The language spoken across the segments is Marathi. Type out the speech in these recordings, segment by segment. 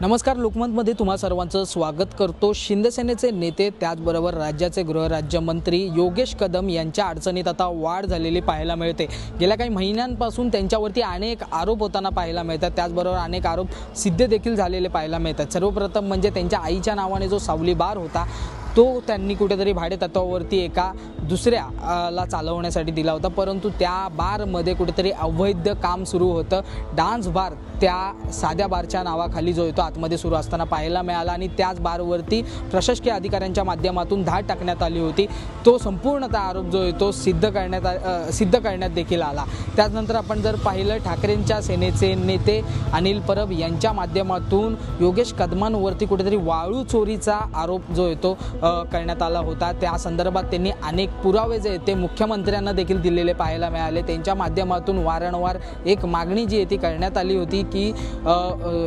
नमस्कार, लोकमतमध्ये तुम्हा सर्वांचं स्वागत करतो। शिंदेसेनेचे नेते त्याचबरोबर राज्याचे गृहराज्यमंत्री योगेश कदम यांच्या अडचणीत आता वाढ झालेली पाहायला मिळते। गेल्या काही महिन्यांपासून त्यांच्यावरती अनेक आरोप होताना पाहायला मिळतात, त्याचबरोबर अनेक आरोप सिद्ध देखील झालेले पाहायला मिळतात। सर्वप्रथम म्हणजे त्यांच्या आईच्या नावाने जो सावली बार होता तो त्यांनी कुठेतरी भाडेतत्वावरती एका दुसऱ्याला चालवण्यासाठी दिला होता, परंतु त्या बारमध्ये कुठेतरी अवैध काम सुरू होतं। डान्स बार त्या साध्या बारच्या नावाखाली जो येतो आतमध्ये सुरू असताना पाहायला मिळाला आणि त्याच बारवरती प्रशासकीय अधिकाऱ्यांच्या माध्यमातून धाड टाकण्यात आली होती। तो संपूर्णतः आरोप जो येतो सिद्ध करण्यात देखील आला। त्यानंतर आपण जर पाहिलं, ठाकरेंच्या सेनेचे नेते अनिल परब यांच्या माध्यमातून योगेश कदमांवरती कुठेतरी वाळू चोरीचा आरोप जो येतो करण्यात आला होता। त्या संदर्भात त्यांनी अनेक पुरावे जे ते मुख्यमंत्र्यांना देखील दिलेले पाहायला मिळाले। त्यांच्या माध्यमातून वारंवार एक मागणी जी ती करण्यात आली होती की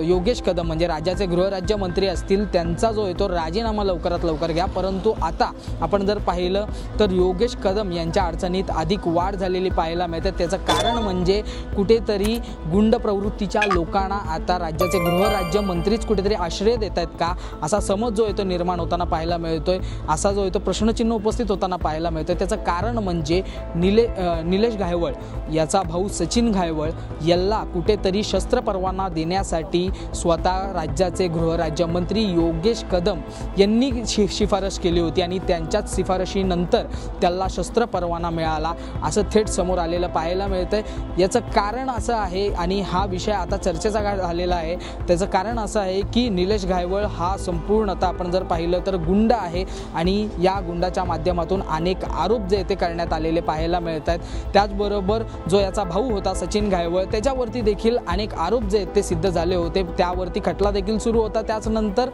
योगेश कदम म्हणजे राज्याचे गृहराज्यमंत्री असतील त्यांचा जो येतो राजीनामा लवकरात लवकर घ्या। परंतु आता आपण जर पाहिलं तर योगेश कदम यांच्या अडचणीत अधिक वाढ झालेली पाहायला मिळते। त्याचं कारण म्हणजे कुठेतरी गुंड प्रवृत्तीच्या लोकांना आता राज्याचे गृहराज्यमंत्रीच कुठेतरी आश्रय देत आहेत का, असा समज जो येतो निर्माण होताना पाहायला मिळतो। असा जो येतो प्रश्नचिन्ह उपस्थित होताना पाहायला मिळतो। त्याचं कारण म्हणजे निलेश घायवळ याचा भाऊ सचिन घायवळ याला कुठेतरी शस्त्र परवाना देण्यासाठी स्वतः राज्याचे गृहराज्यमंत्री योगेश कदम यांनी शिफारस केली होती आणि त्यांच्याच शिफारशीनंतर त्याला शस्त्र परवाना मिळाला असं थेट समोर आलेलं पाहायला मिळतंय। याचं कारण असं आहे आणि हा विषय आता चर्चेचा झालेला आहे। त्याचं कारण असं आहे की निलेश घायवळ हा संपूर्णतः आपण जर पाहिलं तर गुंड आहे आणि या गुंडाच्या माध्यमातून अनेक आरोप जे ते करण्यात आलेले पाहायला मिळतात। त्याचबरोबर जो याचा भाऊ होता सचिन घायवळ त्याच्यावरती देखील अनेक आरोप जे ते सिद्ध झाले होते, त्यावरती खटला देखील सुरू होता। त्यानंतर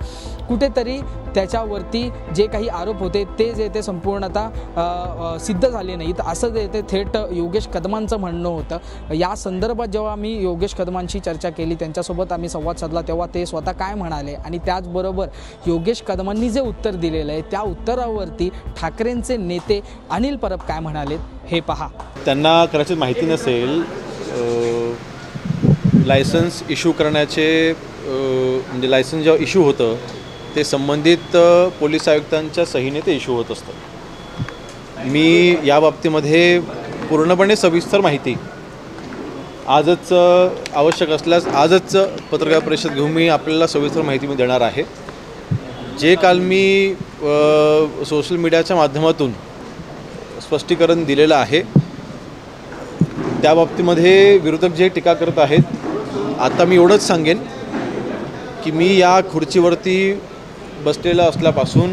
कुठेतरी त्याच्यावरती जे काही आरोप होते ते जे ते संपूर्णतः सिद्ध झाले नाहीत असं जे ते थेट योगेश कदमांचं म्हणणं होतं। या संदर्भात जेव्हा आम्ही योगेश कदमांशी चर्चा केली, त्यांच्यासोबत आम्ही संवाद साधला, तेव्हा ते स्वतः काय म्हणाले आणि त्याचबरोबर योगेश कदमांनी जे उत्तर दिलेलं आहे त्या उत्तरावरती ठाकरेंचे नेते अनिल परब काय म्हणाले हे पहा। त्यांना कदाचित माहिती नसेल, लायसन्स इश्यू करण्याचे म्हणजे लायसन्स जेव्हा इश्यू होतं ते संबंधित पोलीस आयुक्तांच्या सहीने ते इश्यू होत असतं। मी या बाबतीमध्ये पूर्णपणे सविस्तर माहिती आजच आवश्यक असल्यास आजच पत्रकार परिषद घेऊन मी आपल्याला सविस्तर माहिती मी देणार आहे। जे काल मी सोशल मीडियाच्या माध्यमातून स्पष्टीकरण दिलेलं आहे त्या बाबतीमध्ये विरोधक जे टीका करत आहेत, आता मी एवढंच सांगेन की मी या खुर्चीवरती बसलेला असल्यापासून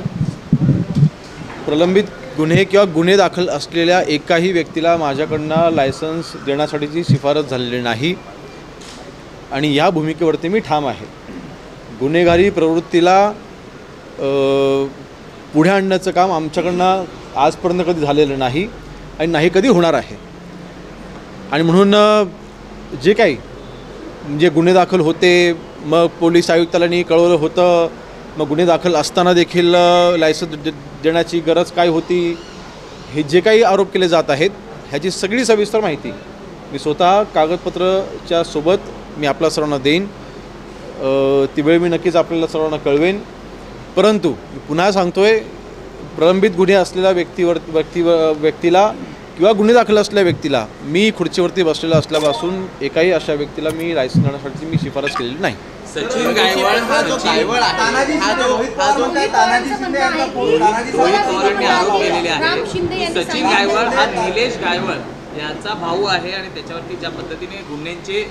प्रलंबित गुन्हे किंवा गुन्हे दाखल असलेल्या एकाही व्यक्तीला माझ्याकडनं लायसन्स देण्यासाठीची शिफारस झालेली नाही आणि या भूमिकेवरती मी ठाम आहे। गुन्हेगारी प्रवृत्तीला पुढे आणण्याचं काम आमच्याकडनं आजपर्यंत कधी झालेलं नाही आणि नाही कधी होणार आहे। आणि म्हणून जे काही म्हणजे गुन्हे दाखल होते, मग पोलीस आयुक्तांनी कळवलं होतं, मग गुन्हे दाखल असताना देखील लायसन्स देण्याची गरज काय होती, हे जे काही आरोप केले जात आहेत ह्याची सगळी सविस्तर माहिती मी स्वतः कागदपत्राच्या सोबत मी आपल्या सर्वांना देईन। ती वेळ मी नक्कीच आपल्याला सर्वांना कळवेन। परंतु मी पुन्हा सांगतोय, प्रलंबित गुन्हे असलेल्या व्यक्तीला किंवा गुन्हे दाखल असलेल्या व्यक्तीला मी खुर्चीवरती बसलेला असल्यापासून एकाही अशा व्यक्तीला मी लायसन्स देण्यासाठी मी शिफारस केलेली नाही। सचिन गायवळ हा जो गायवळ आहे, तानाजी शिंदे यांना रोहित पवारांनी आरोप केलेले आहे। सचिन गायवळ हा निलेश गायवळ याचा भाऊ आहे आणि त्याच्यावरती ज्या पद्धतीने गुन्ह्यांचे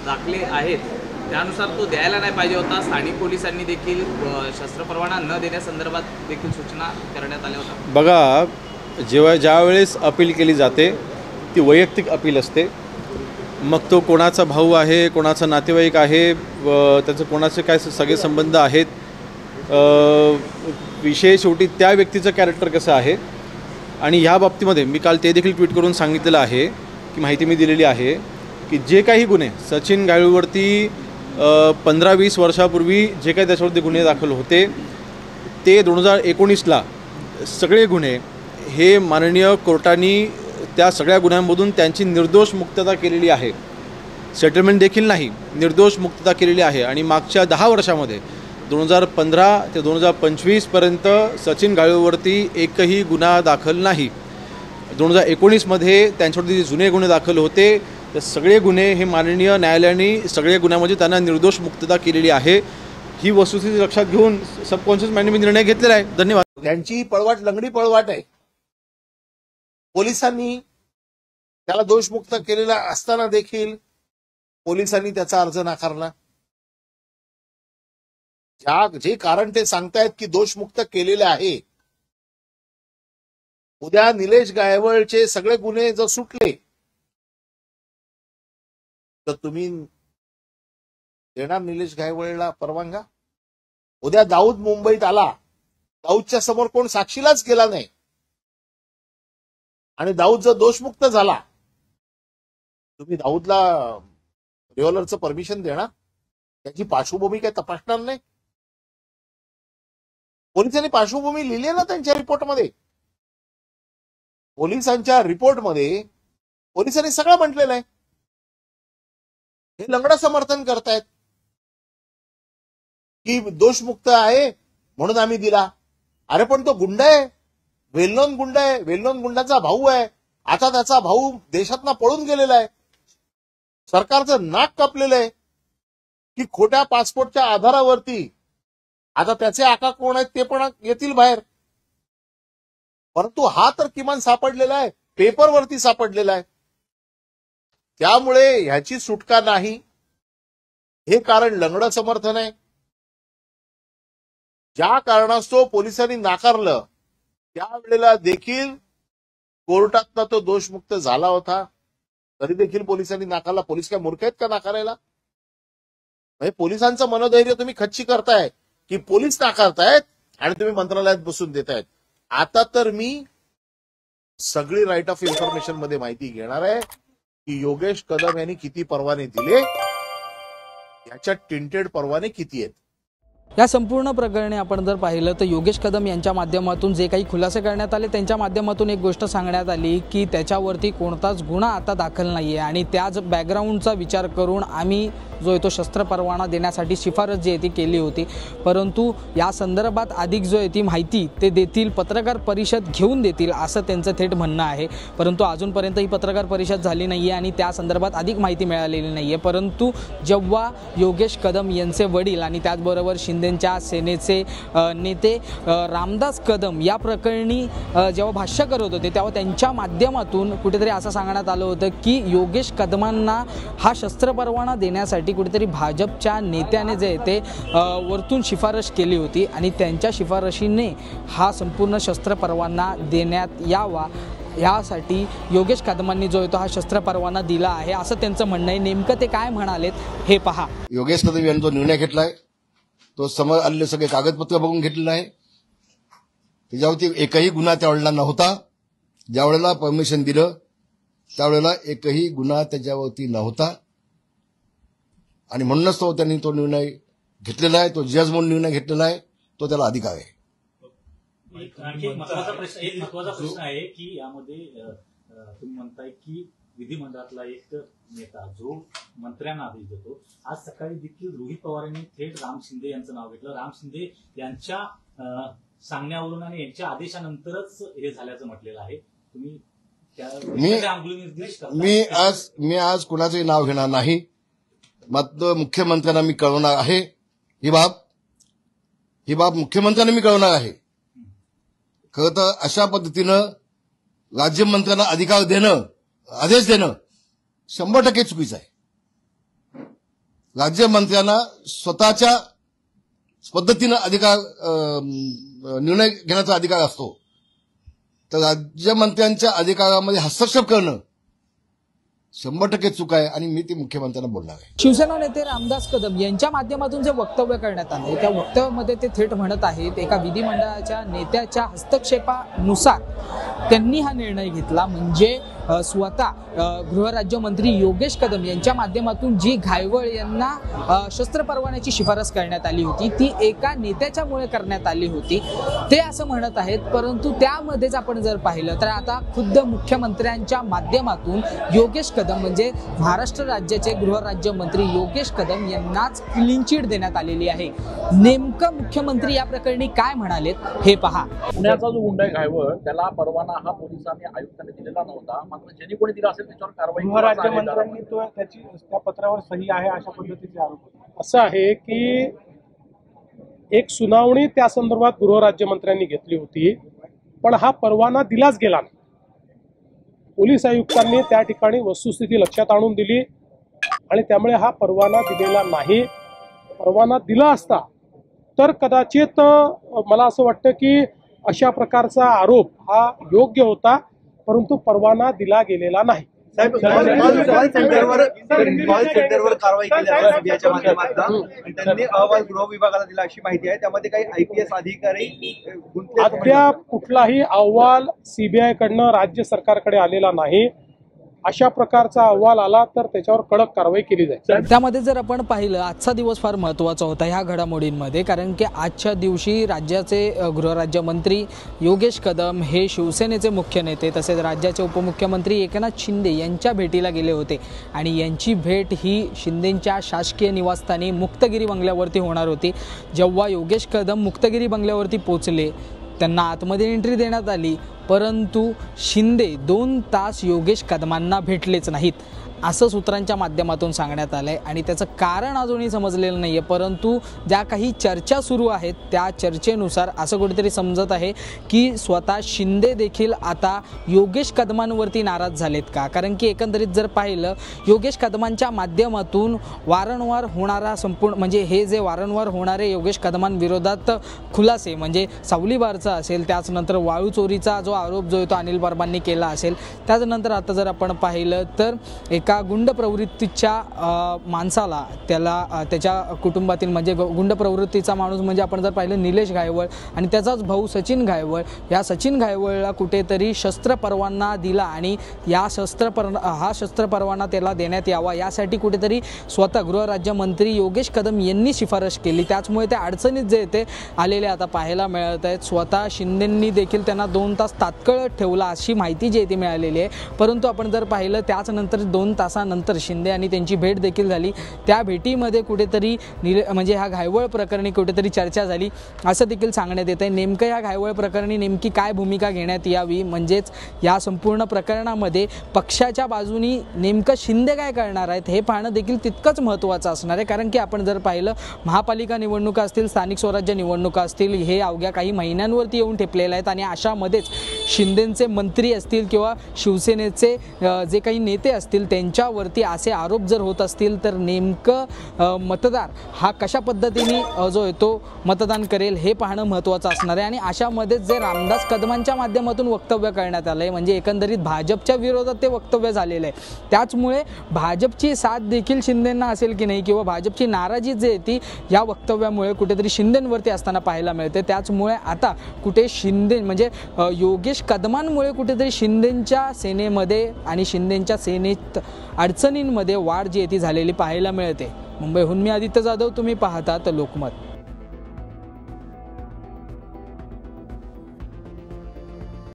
दाखले आहेत त्यानुसार तो द्यायला नाही पाहिजे होता। स्थानिक पोलिसांनी देखील शस्त्र परवाना न देण्यासंदर्भात देखील सूचना करण्यात आल्या होत्या। बघा, ज्या वेळेस अपील केली जाते ती वैयक्तिक अपील असते, मग तो कोणाचा भाऊ आहे, कोणाचा नातेवाईक आहे, त्याचं कोणाचे काय सगळे संबंध आहेत, विषय शेवटी त्या व्यक्तीचं कॅरेक्टर कसं आहे। आणि ह्या बाबतीमध्ये मी काल ते देखील ट्विट करून सांगितलेलं आहे की माहिती मी दिलेली आहे की जे काही गुन्हे सचिन गायवळवरती 15-20 वर्षापूर्वी जे काही त्याच्यावरती गुन्हे दाखल होते ते 2019ला सगळे गुन्हे हे माननीय कोर्टाने त्या सगळ्या गुन्ह्यांमधून त्यांची निर्दोष मुक्तता केलेली आहे। सेटलमेंट देखील नाही, निर्दोष मुक्तता केलेली आहे. आणि मागच्या 10 वर्षामध्ये 2015 ते 2025पर्यंत सचिन गायवळवरती एकही गुन्हा दाखल नाही. 2019मध्ये त्यांच्यावरती जे जुने गुन्हे दाखल होते ते सगळे गुन्हे हे माननीय न्यायालयाने सगळे गुन्ह्यामध्ये त्यांना निर्दोष मुक्तता केलेली आहे. ही वस्तुस्थिती लक्षात घेऊन सबकॉन्शियस माइंडने मी निर्णय घेतलेला आहे. धन्यवाद. त्यांची पळवाट लंगडी पळवाट आहे. पोलिसांनी त्याला दोषमुक्त केलेला असताना देखील पोलिसांनी त्याचा अर्ज नाकारला. जे कारण ते सांगतायत की दोषमुक्त केलेले आहे, उद्या निलेश गायवळचे सगळे गुन्हे जर सुटले तर तुम्ही देणार निलेश गायवळला परवानगा? उद्या दाऊद मुंबईत आला, दाऊदच्या समोर कोण साक्षीलाच गेला नाही आणि दाऊद जर दोषमुक्त झाला, तुम्ही दाऊदला रिव्हॉल्वरचं परमिशन देणार? त्याची पार्श्वभूमी काय तपासणार नाही? पोलिसांनी पार्श्वभूमी लिहिली ना त्यांच्या रिपोर्टमध्ये. पोलिसांच्या रिपोर्टमध्ये पोलिसांनी सगळं म्हटलेलं आहे. हे लंगडं समर्थन करतायत की दोषमुक्त आहे म्हणून आम्ही दिला. अरे पण तो गुंड आहे, वेल नोन गुंड आहे, वेल नोन गुंडाचा भाऊ आहे. आता त्याचा भाऊ देशातनं पळून गेलेला आहे. सरकारचं नाक कापलेलं आहे की खोट्या पासपोर्टच्या आधारावरती आता त्याचे आका कोण आहेत ते पण येतील बाहेर. परंतु हा तर किमान सापडलेला आहे, पेपरवरती सापडलेला आहे. त्यामुळे ह्याची सुटका नाही. हे कारण लंगडं समर्थन आहे. ज्या कारणास्तव पोलिसांनी नाकारलं त्यावेळेला देखील कोर्टातनं तो दोषमुक्त झाला होता, तरी देखील पोलिसांनी नाकारला. पोलीस काय मूर्ख आहेत का नाकारायला? म्हणजे पोलिसांचं मनोधैर्य तुम्ही खच्ची करताय की पोलीस नाकारतायत आणि तुम्ही मंत्रालयात बसून देतायत. आता तर मी सगळी राईट ऑफ इन्फॉर्मेशन मध्ये माहिती घेणार आहे की योगेश कदम यांनी किती परवाने दिले, याच्यात टिंटेड परवाने किती आहेत. या संपूर्ण प्रकरणी आपण जर पाहिलं तर योगेश कदम यांच्या माध्यमातून जे काही खुलासे करण्यात आले त्यांच्या माध्यमातून एक गोष्ट सांगण्यात आली की त्याच्यावरती कोणताच गुन्हा आता दाखल नाही आहे आणि त्याच बॅकग्राऊंडचा विचार करून आम्ही जो आहे तो शस्त्र परवाना देण्यासाठी शिफारस जी आहे ती केली होती. परंतु या संदर्भात अधिक जो आहे ती माहिती ते देतील, पत्रकार परिषद घेऊन देतील असं त्यांचं थेट म्हणणं आहे. परंतु अजूनपर्यंत ही पत्रकार परिषद झाली नाही आहे आणि त्या संदर्भात अधिक माहिती मिळालेली नाही आहे. परंतु जेव्हा योगेश कदम यांचे वडील आणि त्याचबरोबर शिंदेच्या सेनेचे नेते रामदास कदम या प्रकरणी जेव्हा भाष्य करत होते तेव्हा त्यांच्या माध्यमातून कुठेतरी असं सांगण्यात आलं होतं की योगेश कदमांना हा शस्त्र परवाना देण्यासाठी कुठेतरी भाजपच्या नेत्याने जे आहे ते वरतून शिफारस केली होती आणि त्यांच्या शिफारशीने हा संपूर्ण शस्त्र परवाना देण्यात यावा यासाठी योगेश कदमांनी जो आहे तो हा शस्त्र परवाना दिला आहे असं त्यांचं म्हणणं आहे. नेमकं ते काय म्हणालेत हे पहा. योगेश कदम यांनी जो निर्णय घेतलाय तो समोर आलेले सगळे कागदपत्र बघून घेतलेलं आहे. त्याच्यावरती एकही गुन्हा त्यावेळेला नव्हता. ज्यावेळेला परमिशन दिलं त्यावेळेला एकही गुन्हा त्याच्यावरती नव्हता आणि म्हणूनच त्यांनी तो निर्णय घेतलेला आहे. तो जज म्हणून निर्णय घेतलेला आहे, तो त्याला अधिकार आहे. आणखी एक महत्वाचा प्रश्न आहे की यामध्ये तुम्ही म्हणताय की विधिमंडळातला एक नेता जो मंत्र्यांना आदेश देतो, आज सकाळी देखील रोहित पवार यांनी थेट राम शिंदे यांचं नाव घेतलं. राम शिंदे यांच्या सांगण्यावरून आणि यांच्या आदेशानंतरच हे झाल्याचं म्हटलेलं आहे. तुम्ही मी आज कुणाचंही नाव घेणार नाही. मात्र मुख्यमंत्र्यांना मी कळवणार आहे. ही बाब मुख्यमंत्र्यांना मी कळवणार आहे. खरं तर अशा पद्धतीनं राज्यमंत्र्यांना अधिकार देणं, आदेश देणं 100% चुकीचं आहे. राज्यमंत्र्यांना स्वतःच्या पद्धतीनं अधिकार निर्णय घेण्याचा अधिकार असतो. तर राज्यमंत्र्यांच्या अधिकारामध्ये हस्तक्षेप करणं 100% चूक आहे आणि मी ती मुख्यमंत्र्यांना बोलणार आहे. शिवसेना नेते रामदास कदम यांच्या माध्यमातून जे वक्तव्य करण्यात आले त्या वक्तव्यामध्ये ते थेट म्हणत आहेत एका विधिमंडळाच्या नेत्याच्या हस्तक्षेपानुसार त्यांनी हा निर्णय घेतला. म्हणजे स्वतः गृहराज्यमंत्री योगेश कदम यांच्या माध्यमातून जी घायवळ यांना शस्त्र परवान्याची शिफारस करण्यात आली होती ती एका नेत्याच्यामुळे करण्यात आली होती ते असं म्हणत आहेत. परंतु त्यामध्येच आपण जर पाहिलं तर आता खुद्द मुख्यमंत्र्यांच्या माध्यमातून योगेश कदम म्हणजे महाराष्ट्र राज्याचे गृहराज्यमंत्री योगेश कदम यांनाच क्लीन चिट देण्यात आलेली आहे. नेमकं मुख्यमंत्री या प्रकरणी काय म्हणालेत हे पहा. पुण्याचा जो गुंड आहे घायवळ त्याला परवाना हा पोलिसांनी आयुक्तांनी दिलेला नव्हता, मात्र ज्यांनी कोणी दिला असेल त्याच्यावर कारवाई गृहराज्यमंत्र्यांनी तो त्याची त्या पत्रावर सही आहे अशा पद्धतीचे आरोप होते. असं आहे की एक सुनावणी त्या संदर्भात गृहराज्यमंत्र्यांनी घेतली होती, पण हा परवाना दिलाच गेला नाही. पोलीस आयुक्तांनी त्या ठिकाणी वस्तुस्थिती लक्षात आणून दिली आणि त्यामुळे हा परवाना दिलेला नाही. परवाना दिला असता तर कदाचित मला असं वाटतं की अशा प्रकारचा आरोप हा योग्य होता, परंतु परवाना दिला गेलेला नाही. सेंटरवर कारवाई केली सीबीआयच्या माध्यमातून त्यांनी अहवाल गृह विभागाला दिला अशी माहिती आहे. त्यामध्ये काही IPS अधिकारी अद्याप कुठलाही अहवाल सीबीआय कडनं राज्य सरकारकडे आलेला नाही. अशा प्रकारचा अहवाल आला तर त्याच्यावर कडक कारवाई केली जाईल. त्यामध्ये जर आपण पाहिलं आजचा दिवस फार महत्त्वाचा होता ह्या घडामोडींमध्ये, कारण की आजच्या दिवशी राज्याचे गृहराज्यमंत्री योगेश कदम हे शिवसेनेचे मुख्य नेते तसेच राज्याचे उपमुख्यमंत्री एकनाथ शिंदे यांच्या भेटीला गेले होते आणि यांची भेट ही शिंदेंच्या शासकीय निवासस्थानी मुक्तगिरी बंगल्यावरती होणार होती. जेव्हा योगेश कदम मुक्तगिरी बंगल्यावरती पोचले त्यांना आतमध्ये एंट्री देण्यात आली, परंतु शिंदे 2 तास योगेश कदमांना भेटलेच नाहीत असं सूत्रांच्या माध्यमातून सांगण्यात आलं आहे आणि त्याचं कारण अजूनही समजलेलं नाही आहे. परंतु ज्या काही चर्चा सुरू आहेत त्या चर्चेनुसार असं कुठेतरी समजत आहे की स्वतः शिंदे देखील आता योगेश कदमांवरती नाराज झालेत का. कारण की एकंदरीत जर पाहिलं योगेश कदमांच्या माध्यमातून वारंवार होणारा संपूर्ण म्हणजे हे जे वारंवार होणारे योगेश कदमांविरोधात खुलासे म्हणजे सावलीबारचा असेल, त्याचनंतर वाळू चोरीचा जो आरोप जो आहे तो अनिल परबांनी केला असेल, त्याचनंतर आता जर आपण पाहिलं तर एका गुंड प्रवृत्तीच्या माणसाला त्याला त्याच्या कुटुंबातील म्हणजे गुंड प्रवृत्तीचा माणूस म्हणजे आपण जर पाहिलं निलेश घायवळ आणि त्याचाच भाऊ सचिन घायवळ, या सचिन घायवळला कुठेतरी शस्त्र परवाना दिला आणि हा शस्त्र परवाना त्याला देण्यात यावा यासाठी कुठेतरी स्वतः गृहराज्यमंत्री योगेश कदम यांनी शिफारस केली. त्याचमुळे त्या अडचणीत जे ते आलेले आता पाहायला मिळत आहेत. स्वतः शिंदेंनी देखील त्यांना 2 तास तात्काळ ठेवला अशी माहिती जी आहे ती मिळालेली आहे. परंतु आपण जर पाहिलं त्याचनंतर 2 तासानंतर शिंदे आणि त्यांची भेट देखील झाली. त्या भेटीमध्ये कुठेतरी म्हणजे ह्या घायवळ प्रकरणी कुठेतरी चर्चा झाली असं देखील सांगण्यात येत आहे. नेमकं या घायवळ प्रकरणी नेमकी काय भूमिका घेण्यात यावी म्हणजेच या संपूर्ण प्रकरणामध्ये पक्षाच्या बाजूनी नेमकं शिंदे काय करणार आहेत हे पाहणं देखील तितकंच महत्त्वाचं असणार आहे. कारण की आपण जर पाहिलं महापालिका निवडणुका असतील, स्थानिक स्वराज्य निवडणुका असतील, हे अवघ्या काही महिन्यांवरती येऊन ठेपलेले आहेत आणि अशामध्येच शिंदेंचे मंत्री असतील किंवा शिवसेनेचे जे काही नेते असतील त्यांच्यावरती असे आरोप जर होत असतील तर नेमकं मतदार हा कशा पद्धतीने जो आहे तो मतदान करेल हे पाहणं महत्त्वाचं असणार आहे. आणि अशामध्येच जे रामदास कदमांच्या माध्यमातून वक्तव्य करण्यात आलं आहे म्हणजे एकंदरीत भाजपच्या विरोधात ते वक्तव्य झालेलं आहे. त्याचमुळे भाजपची साथ देखील शिंदेंना असेल की नाही किंवा भाजपची नाराजी जी आहे ती या वक्तव्यामुळे कुठेतरी शिंदेंवरती असताना पाहायला मिळते. त्याचमुळे आता कुठे शिंदे म्हणजे योगेश कदमांमुळे कुठेतरी शिंदेंच्या सेनेमध्ये आणि शिंदेंच्या सेनेत अडचणींमध्ये वाढ जी आहे ती झालेली पाहायला मिळते. मुंबईहून मी आदित्य जाधव, तुम्ही पाहता तर लोकमत.